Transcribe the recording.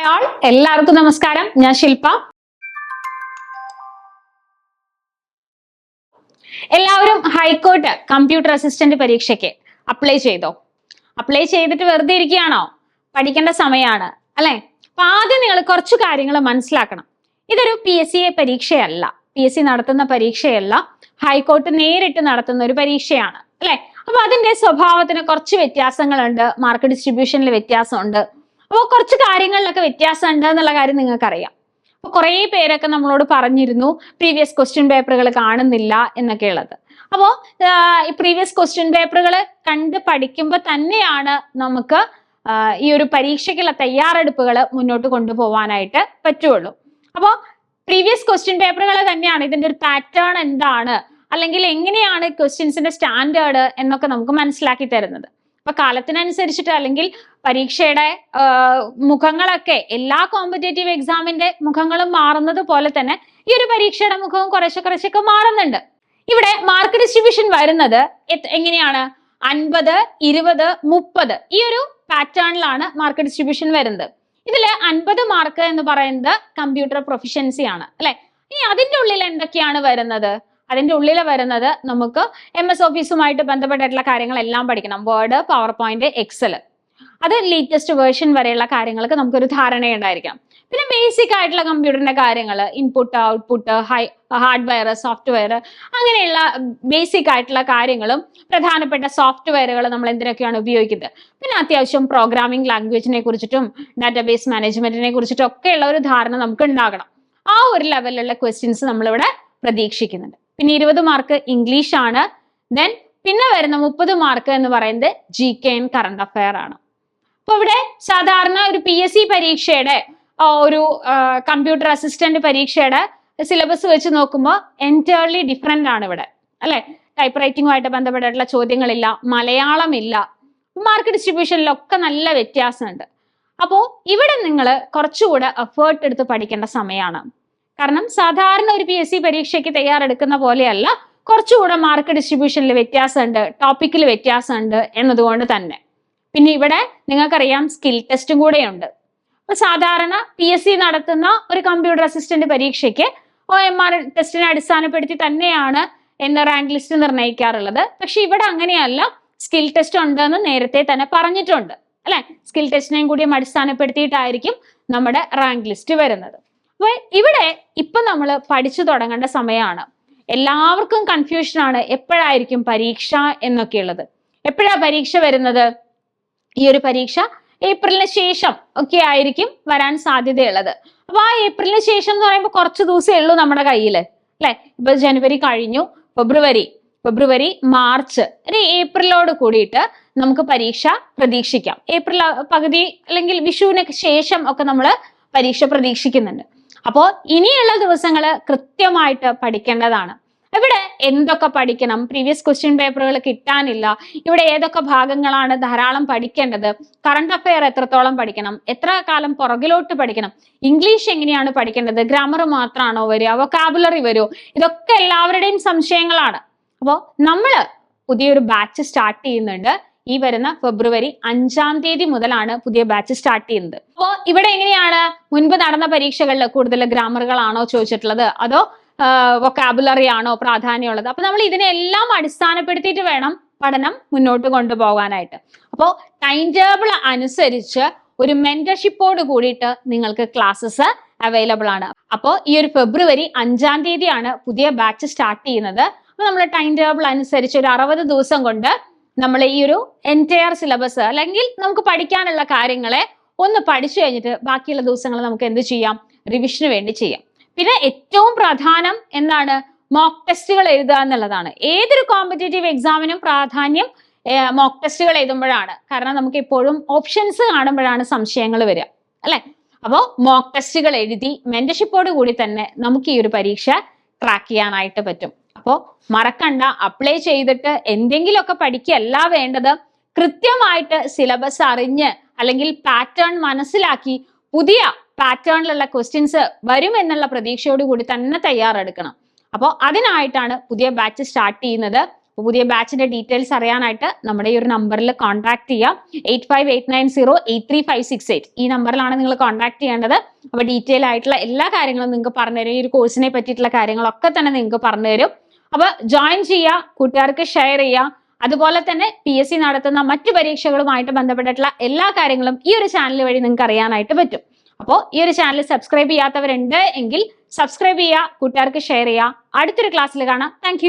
Hi ആൾ, എല്ലാവർക്കും നമസ്കാരം. ഞാൻ ശില്പ. എല്ലാവരും ഹൈക്കോർട്ട് കമ്പ്യൂട്ടർ അസിസ്റ്റന്റ് പരീക്ഷയ്ക്ക് അപ്ലൈ ചെയ്തോ? അപ്ലൈ ചെയ്തിട്ട് വെറുതെ ഇരിക്കുകയാണോ? പഠിക്കേണ്ട സമയമാണ് അല്ലെ? അപ്പൊ ആദ്യം നിങ്ങൾ കുറച്ചു കാര്യങ്ങൾ മനസ്സിലാക്കണം. ഇതൊരു PSC പരീക്ഷയല്ല, PSC നടത്തുന്ന പരീക്ഷയല്ല, ഹൈക്കോർട്ട് നേരിട്ട് നടത്തുന്ന ഒരു പരീക്ഷയാണ് അല്ലെ? അപ്പൊ അതിന്റെ സ്വഭാവത്തിന് കുറച്ച് വ്യത്യാസങ്ങളുണ്ട്, മാർക്ക് ഡിസ്ട്രിബ്യൂഷനിൽ വ്യത്യാസമുണ്ട്. അപ്പോൾ കുറച്ച് കാര്യങ്ങളിലൊക്കെ വ്യത്യാസം ഉണ്ട് എന്നുള്ള കാര്യം നിങ്ങൾക്കറിയാം. അപ്പൊ കുറെ പേരൊക്കെ നമ്മളോട് പറഞ്ഞിരുന്നു പ്രീവിയസ് ക്വസ്റ്റ്യൻ പേപ്പറുകൾ കാണുന്നില്ല എന്നൊക്കെ ഉള്ളത്. അപ്പോ ഈ പ്രീവിയസ് ക്വസ്റ്റ്യൻ പേപ്പറുകൾ കണ്ട് പഠിക്കുമ്പോൾ തന്നെയാണ് നമുക്ക് ഈ ഒരു പരീക്ഷയ്ക്കുള്ള തയ്യാറെടുപ്പുകൾ മുന്നോട്ട് കൊണ്ടുപോകാനായിട്ട് പറ്റുള്ളൂ. അപ്പോൾ പ്രീവിയസ് ക്വസ്റ്റ്യൻ പേപ്പറുകൾ തന്നെയാണ് ഇതിന്റെ ഒരു പാറ്റേൺ എന്താണ്, അല്ലെങ്കിൽ എങ്ങനെയാണ് ക്വസ്റ്റ്യൻസിന്റെ സ്റ്റാൻഡേർഡ് എന്നൊക്കെ നമുക്ക് മനസ്സിലാക്കി തരുന്നത്. അപ്പൊ കാലത്തിനനുസരിച്ചിട്ട് അല്ലെങ്കിൽ പരീക്ഷയുടെ മുഖങ്ങളൊക്കെ എല്ലാ കോമ്പറ്റേറ്റീവ് എക്സാമിന്റെ മുഖങ്ങളും മാറുന്നത് പോലെ തന്നെ ഈ ഒരു പരീക്ഷയുടെ മുഖവും കുറച്ചൊക്കെ മാറുന്നുണ്ട്. ഇവിടെ മാർക്ക് ഡിസ്ട്രിബ്യൂഷൻ വരുന്നത് എങ്ങനെയാണ്? 50, 20, 30 ഈ ഒരു പാറ്റേണിലാണ് മാർക്ക് ഡിസ്ട്രിബ്യൂഷൻ വരുന്നത്. ഇതില് 50 മാർക്ക് എന്ന് പറയുന്നത് കമ്പ്യൂട്ടർ പ്രൊഫിഷ്യൻസി ആണ് അല്ലെ? ഇനി അതിന്റെ ഉള്ളിൽ എന്തൊക്കെയാണ് വരുന്നത്? അതിന്റെ ഉള്ളിൽ വരുന്നത് നമുക്ക് MS ഓഫീസുമായിട്ട് ബന്ധപ്പെട്ടിട്ടുള്ള കാര്യങ്ങളെല്ലാം പഠിക്കണം. വേർഡ്, പവർ പോയിന്റ്, എക്സൽ, അത് ലേറ്റസ്റ്റ് വേർഷൻ വരെയുള്ള കാര്യങ്ങൾക്ക് നമുക്കൊരു ധാരണയുണ്ടായിരിക്കണം. പിന്നെ ബേസിക് ആയിട്ടുള്ള കമ്പ്യൂട്ടറിന്റെ കാര്യങ്ങൾ, ഇൻപുട്ട്, ഔട്ട്പുട്ട്, ഹാർഡ്വെയർ, സോഫ്റ്റ്വെയർ, അങ്ങനെയുള്ള ബേസിക് ആയിട്ടുള്ള കാര്യങ്ങളും പ്രധാനപ്പെട്ട സോഫ്റ്റ്വെയറുകൾ നമ്മൾ എന്തിനൊക്കെയാണ് ഉപയോഗിക്കുന്നത്. പിന്നെ അത്യാവശ്യം പ്രോഗ്രാമിംഗ് ലാംഗ്വേജിനെ കുറിച്ചിട്ടും ഡാറ്റാബേസ് മാനേജ്മെന്റിനെ കുറിച്ചിട്ടും ഒക്കെയുള്ള ഒരു ധാരണ നമുക്ക് ഉണ്ടാകണം. ആ ഒരു ലെവലിലുള്ള ക്വസ്റ്റ്യൻസ് നമ്മളിവിടെ പ്രതീക്ഷിക്കുന്നുണ്ട്. പിന്നെ 20 മാർക്ക് ഇംഗ്ലീഷ് ആണ്. ദെൻ പിന്നെ വരുന്ന 30 മാർക്ക് എന്ന് പറയുന്നത് GK ആൻഡ് കറണ്ട് അഫയർ ആണ്. അപ്പൊ ഇവിടെ സാധാരണ ഒരു PSC പരീക്ഷയുടെ ഒരു കമ്പ്യൂട്ടർ അസിസ്റ്റന്റ് പരീക്ഷയുടെ സിലബസ് വെച്ച് നോക്കുമ്പോൾ എൻറ്റയർലി ഡിഫറെന്റ് ആണ് ഇവിടെ അല്ലെ? ടൈപ്പ് റൈറ്റിംഗുമായിട്ട് ബന്ധപ്പെട്ടിട്ടുള്ള ചോദ്യങ്ങളില്ല, മലയാളം ഇല്ല, മാർക്ക് ഡിസ്ട്രിബ്യൂഷനിലൊക്കെ നല്ല വ്യത്യാസമുണ്ട്. അപ്പോൾ ഇവിടെ നിങ്ങൾ കുറച്ചുകൂടെ എഫേർട്ട് എടുത്ത് പഠിക്കേണ്ട സമയമാണ്. കാരണം സാധാരണ ഒരു PSC പരീക്ഷയ്ക്ക് തയ്യാറെടുക്കുന്ന പോലെയല്ല, കുറച്ചുകൂടെ മാർക്ക് ഡിസ്ട്രിബ്യൂഷനിൽ വ്യത്യാസമുണ്ട്, ടോപ്പിക്കിൽ വ്യത്യാസമുണ്ട് എന്നതുകൊണ്ട് തന്നെ. പിന്നെ ഇവിടെ നിങ്ങൾക്കറിയാം സ്കിൽ ടെസ്റ്റും കൂടെയുണ്ട്. അപ്പൊ സാധാരണ PSC നടത്തുന്ന ഒരു കമ്പ്യൂട്ടർ അസിസ്റ്റന്റ് പരീക്ഷയ്ക്ക് OMR ടെസ്റ്റിനെ അടിസ്ഥാനപ്പെടുത്തി തന്നെയാണ് റാങ്ക് ലിസ്റ്റ് നിർണ്ണയിക്കാറുള്ളത്. പക്ഷെ ഇവിടെ അങ്ങനെയല്ല, സ്കിൽ ടെസ്റ്റ് ഉണ്ടെന്ന് നേരത്തെ തന്നെ പറഞ്ഞിട്ടുണ്ട് അല്ലെ? സ്കിൽ ടെസ്റ്റിനെയും കൂടിയും അടിസ്ഥാനപ്പെടുത്തിയിട്ടായിരിക്കും നമ്മുടെ റാങ്ക് ലിസ്റ്റ് വരുന്നത്. അപ്പൊ ഇവിടെ ഇപ്പൊ നമ്മൾ പഠിച്ചു തുടങ്ങേണ്ട സമയമാണ്. എല്ലാവർക്കും കൺഫ്യൂഷൻ ആണ് എപ്പോഴായിരിക്കും പരീക്ഷ എന്നൊക്കെയുള്ളത്. എപ്പോഴാ പരീക്ഷ വരുന്നത്? ഈ ഒരു പരീക്ഷ ഏപ്രിലിന് ശേഷം ഒക്കെ ആയിരിക്കും വരാൻ സാധ്യതയുള്ളത്. അപ്പൊ ആ ഏപ്രിലിന് ശേഷം എന്ന് പറയുമ്പോൾ കുറച്ച് ദിവസമേ ഉള്ളൂ നമ്മുടെ കയ്യില് അല്ലെ? ഇപ്പൊ ജനുവരി കഴിഞ്ഞു, ഫെബ്രുവരി, മാർച്ച്, ഏപ്രിലോട് കൂടിയിട്ട് നമുക്ക് പരീക്ഷ പ്രതീക്ഷിക്കാം. ഏപ്രിൽ പകുതി അല്ലെങ്കിൽ വിഷുവിന് ശേഷം ഒക്കെ നമ്മൾ പരീക്ഷ പ്രതീക്ഷിക്കുന്നുണ്ട്. അപ്പോൾ ഇനിയുള്ള ദിവസങ്ങൾ കൃത്യമായിട്ട് പഠിക്കേണ്ടതാണ്. ഇവിടെ എന്തൊക്കെ പഠിക്കണം? പ്രീവിയസ് ക്വസ്റ്റ്യൻ പേപ്പറുകൾ കിട്ടാനില്ല. ഇവിടെ ഏതൊക്കെ ഭാഗങ്ങളാണ് ധാരാളം പഠിക്കേണ്ടത്? കറണ്ട് അഫയർ എത്രത്തോളം പഠിക്കണം? എത്ര കാലം പുറകിലോട്ട് പഠിക്കണം? ഇംഗ്ലീഷ് എങ്ങനെയാണ് പഠിക്കേണ്ടത്? ഗ്രാമർ മാത്രമാണോ വരിക? വൊക്കാബുലറി വരുമോ? ഇതൊക്കെ എല്ലാവരുടെയും സംശയങ്ങളാണ്. അപ്പോൾ നമ്മൾ പുതിയൊരു ബാച്ച് സ്റ്റാർട്ട് ചെയ്യുന്നുണ്ട്. ഈ വരുന്ന ഫെബ്രുവരി 5-ാം തീയതി മുതലാണ് പുതിയ ബാച്ച് സ്റ്റാർട്ട് ചെയ്യുന്നത്. അപ്പോൾ ഇവിടെ എങ്ങനെയാണ്? മുൻപ് നടന്ന പരീക്ഷകളിൽ കൂടുതൽ ഗ്രാമറുകളാണോ ചോദിച്ചിട്ടുള്ളത്, അതോ വൊക്കാബുലറി ആണോ പ്രാധാന്യമുള്ളത്? അപ്പൊ നമ്മൾ ഇതിനെല്ലാം അടിസ്ഥാനപ്പെടുത്തിയിട്ട് വേണം പഠനം മുന്നോട്ട് കൊണ്ടുപോകാനായിട്ട്. അപ്പോൾ ടൈം ടേബിൾ അനുസരിച്ച് ഒരു മെന്റർഷിപ്പോട് കൂടിയിട്ട് നിങ്ങൾക്ക് ക്ലാസ്സസ് അവൈലബിൾ ആണ്. അപ്പോൾ ഈ ഒരു ഫെബ്രുവരി 5-ാം തീയതിയാണ് പുതിയ ബാച്ച് സ്റ്റാർട്ട് ചെയ്യുന്നത്. അപ്പൊ നമ്മൾ ടൈം ടേബിൾ അനുസരിച്ച് ഒരു 60 ദിവസം കൊണ്ട് നമ്മൾ ഈ ഒരു എൻറ്റയർ സിലബസ് അല്ലെങ്കിൽ നമുക്ക് പഠിക്കാനുള്ള കാര്യങ്ങളെ ഒന്ന് പഠിച്ചു കഴിഞ്ഞിട്ട് ബാക്കിയുള്ള ദിവസങ്ങൾ നമുക്ക് എന്ത് ചെയ്യാം? റിവിഷന് വേണ്ടി ചെയ്യാം. പിന്നെ ഏറ്റവും പ്രധാനം എന്താണ്? മോക്ക് ടെസ്റ്റുകൾ എഴുതുക എന്നുള്ളതാണ്. ഏതൊരു കോമ്പറ്റേറ്റീവ് എക്സാമിനും പ്രാധാന്യം മോക്ക് ടെസ്റ്റുകൾ എഴുതുമ്പോഴാണ്. കാരണം നമുക്ക് എപ്പോഴും ഓപ്ഷൻസ് കാണുമ്പോഴാണ് സംശയങ്ങൾ വരിക അല്ലെ? അപ്പോൾ മോക്ക് ടെസ്റ്റുകൾ എഴുതി മെന്റർഷിപ്പോട് കൂടി തന്നെ നമുക്ക് ഈ ഒരു പരീക്ഷ ട്രാക്ക് ചെയ്യാനായിട്ട് പറ്റും. അപ്പോൾ മറക്കണ്ട, അപ്ലൈ ചെയ്തിട്ട് എന്തെങ്കിലുമൊക്കെ പഠിക്കുകയല്ല വേണ്ടത്. കൃത്യമായിട്ട് സിലബസ് അറിഞ്ഞ് അല്ലെങ്കിൽ പാറ്റേൺ മനസ്സിലാക്കി പുതിയ പാറ്റേണിലുള്ള ക്വസ്റ്റ്യൻസ് വരും എന്നുള്ള പ്രതീക്ഷയോട് കൂടി തന്നെ തയ്യാറെടുക്കണം. അപ്പോൾ അതിനായിട്ടാണ് പുതിയ ബാച്ച് സ്റ്റാർട്ട് ചെയ്യുന്നത്. അപ്പോൾ പുതിയ ബാച്ചിന്റെ ഡീറ്റെയിൽസ് അറിയാനായിട്ട് നമ്മുടെ ഈ ഒരു നമ്പറിൽ കോൺടാക്ട് ചെയ്യാം. 8589083568 ഈ നമ്പറിലാണ് നിങ്ങൾ കോൺടാക്ട് ചെയ്യേണ്ടത്. അപ്പോൾ ഡീറ്റെയിൽ ആയിട്ടുള്ള എല്ലാ കാര്യങ്ങളും നിങ്ങൾക്ക് പറഞ്ഞുതരും. ഈ ഒരു കോഴ്സിനെ പറ്റിയിട്ടുള്ള കാര്യങ്ങളൊക്കെ തന്നെ നിങ്ങൾക്ക് പറഞ്ഞുതരും. അപ്പൊ ജോയിൻ ചെയ്യുക, കൂട്ടുകാർക്ക് ഷെയർ ചെയ്യുക. അതുപോലെ തന്നെ PSC നടത്തുന്ന മറ്റു പരീക്ഷകളുമായിട്ട് ബന്ധപ്പെട്ടിട്ടുള്ള എല്ലാ കാര്യങ്ങളും ഈ ഒരു ചാനൽ വഴി നിങ്ങൾക്ക് അറിയാനായിട്ട് പറ്റും. അപ്പോൾ ഈ ഒരു ചാനൽ സബ്സ്ക്രൈബ് ചെയ്യാത്തവരുണ്ട് എങ്കിൽ സബ്സ്ക്രൈബ് ചെയ്യുക, കൂട്ടുകാർക്ക് ഷെയർ ചെയ്യുക. അടുത്തൊരു ക്ലാസ്സിൽ കാണാം. താങ്ക്